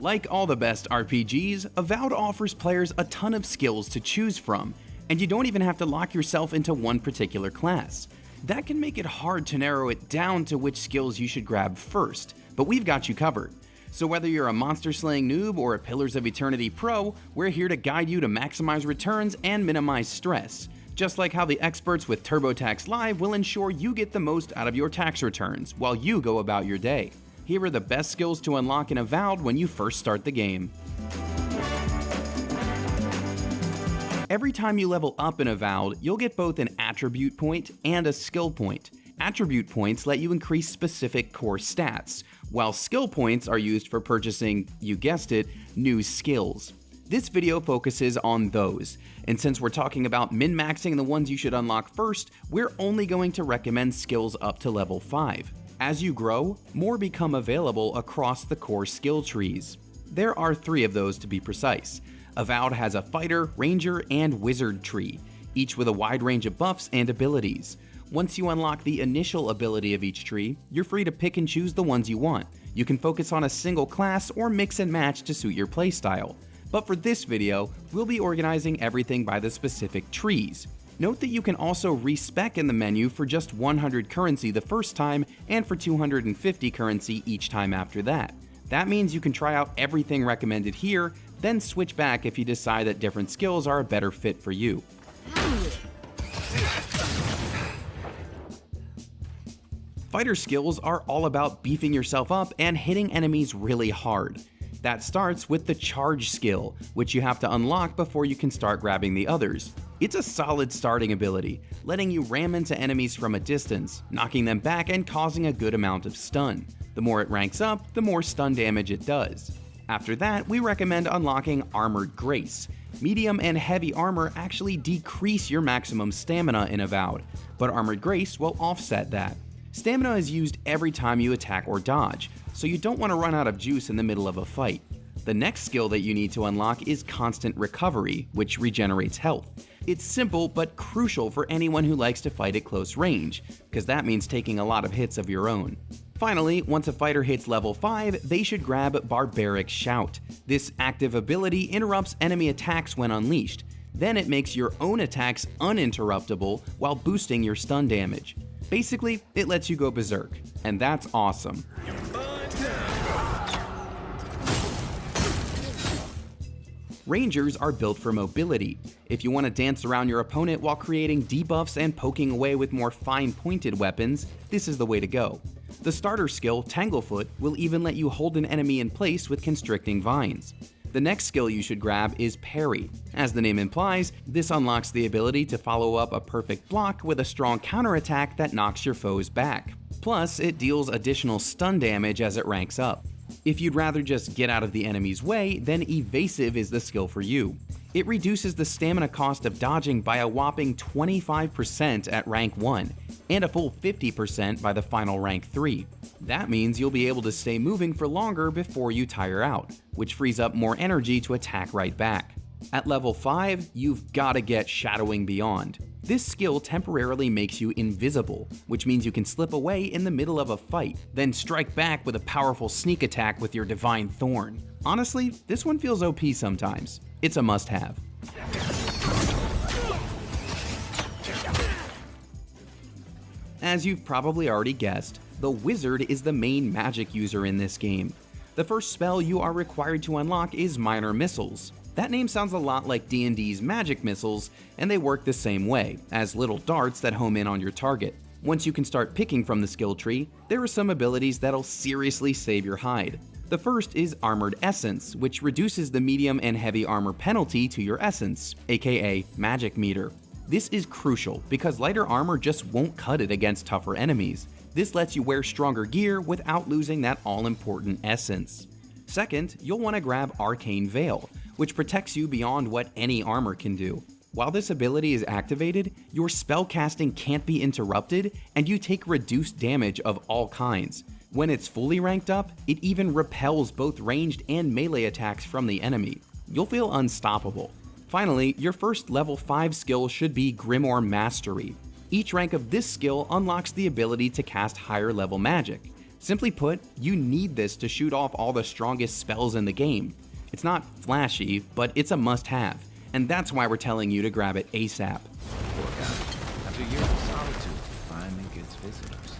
Like all the best RPGs, Avowed offers players a ton of skills to choose from, and you don't even have to lock yourself into one particular class. That can make it hard to narrow it down to which skills you should grab first, but we've got you covered. So whether you're a monster-slaying noob or a Pillars of Eternity pro, we're here to guide you to maximize returns and minimize stress. Just like how the experts with TurboTax Live will ensure you get the most out of your tax returns while you go about your day. Here are the best skills to unlock in Avowed when you first start the game. Every time you level up in Avowed, you'll get both an attribute point and a skill point. Attribute points let you increase specific core stats, while skill points are used for purchasing, you guessed it, new skills. This video focuses on those, and since we're talking about min-maxing the ones you should unlock first, we're only going to recommend skills up to level 5. As you grow, more become available across the core skill trees. There are 3 of those to be precise. Avowed has a fighter, ranger, and wizard tree, each with a wide range of buffs and abilities. Once you unlock the initial ability of each tree, you're free to pick and choose the ones you want. You can focus on a single class or mix and match to suit your playstyle. But for this video, we'll be organizing everything by the specific trees. Note that you can also respec in the menu for just 100 currency the first time and for 250 currency each time after that. That means you can try out everything recommended here, then switch back if you decide that different skills are a better fit for you. Fighter skills are all about beefing yourself up and hitting enemies really hard. That starts with the charge skill, which you have to unlock before you can start grabbing the others. It's a solid starting ability, letting you ram into enemies from a distance, knocking them back and causing a good amount of stun. The more it ranks up, the more stun damage it does. After that, we recommend unlocking Armored Grace. Medium and heavy armor actually decrease your maximum stamina in Avowed, but Armored Grace will offset that. Stamina is used every time you attack or dodge, so you don't want to run out of juice in the middle of a fight. The next skill that you need to unlock is Constant Recovery, which regenerates health. It's simple but crucial for anyone who likes to fight at close range, because that means taking a lot of hits of your own. Finally, once a fighter hits level 5, they should grab Barbaric Shout. This active ability interrupts enemy attacks when unleashed. Then it makes your own attacks uninterruptible while boosting your stun damage. Basically, it lets you go berserk, and that's awesome. Rangers are built for mobility. If you want to dance around your opponent while creating debuffs and poking away with more fine-pointed weapons, this is the way to go. The starter skill, Tanglefoot, will even let you hold an enemy in place with constricting vines. The next skill you should grab is Parry. As the name implies, this unlocks the ability to follow up a perfect block with a strong counterattack that knocks your foes back. Plus, it deals additional stun damage as it ranks up. If you'd rather just get out of the enemy's way, then Evasive is the skill for you. It reduces the stamina cost of dodging by a whopping 25% at rank 1, and a full 50% by the final rank 3. That means you'll be able to stay moving for longer before you tire out, which frees up more energy to attack right back. At level 5, you've gotta get Shadowing Beyond. This skill temporarily makes you invisible, which means you can slip away in the middle of a fight, then strike back with a powerful sneak attack with your Divine Thorn. Honestly, this one feels OP sometimes. It's a must-have. As you've probably already guessed, the Wizard is the main magic user in this game. The first spell you are required to unlock is Minor Missiles. That name sounds a lot like D&D's magic missiles, and they work the same way, as little darts that home in on your target. Once you can start picking from the skill tree, there are some abilities that'll seriously save your hide. The first is Armored Essence, which reduces the medium and heavy armor penalty to your essence, aka magic meter. This is crucial because lighter armor just won't cut it against tougher enemies. This lets you wear stronger gear without losing that all-important essence. Second, you'll want to grab Arcane Veil, which protects you beyond what any armor can do. While this ability is activated, your spellcasting can't be interrupted, and you take reduced damage of all kinds. When it's fully ranked up, it even repels both ranged and melee attacks from the enemy. You'll feel unstoppable. Finally, your first level 5 skill should be Grimoire Mastery. Each rank of this skill unlocks the ability to cast higher level magic. Simply put, you need this to shoot off all the strongest spells in the game. It's not flashy, but it's a must-have, and that's why we're telling you to grab it ASAP. Poor guy. After years of solitude, finally gets visitors.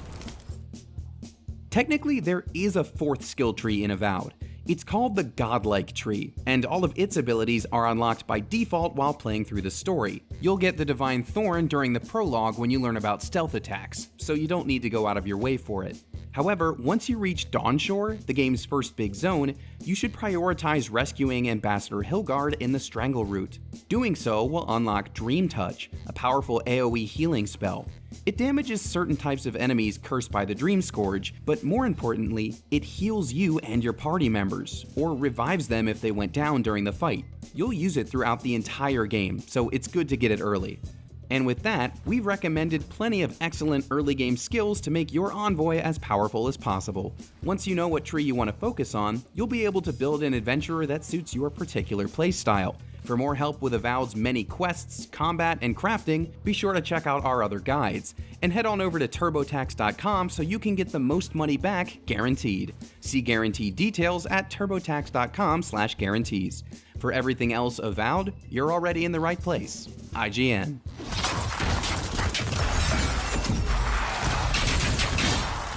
Technically, there is a fourth skill tree in Avowed. It's called the Godlike tree, and all of its abilities are unlocked by default while playing through the story. You'll get the Divine Thorn during the prologue when you learn about stealth attacks, so you don't need to go out of your way for it. However, once you reach Dawnshore, the game's first big zone, you should prioritize rescuing Ambassador Hilgard in the Strangle route. Doing so will unlock Dream Touch, a powerful AoE healing spell. It damages certain types of enemies cursed by the Dream Scourge, but more importantly, it heals you and your party members, or revives them if they went down during the fight. You'll use it throughout the entire game, so it's good to get it early. And with that, we've recommended plenty of excellent early game skills to make your envoy as powerful as possible. Once you know what tree you want to focus on, you'll be able to build an adventurer that suits your particular playstyle. For more help with Avowed's many quests, combat, and crafting, be sure to check out our other guides. And head on over to turbotax.com so you can get the most money back guaranteed. See guaranteed details at turbotax.com/guarantees. For everything else Avowed, you're already in the right place. IGN.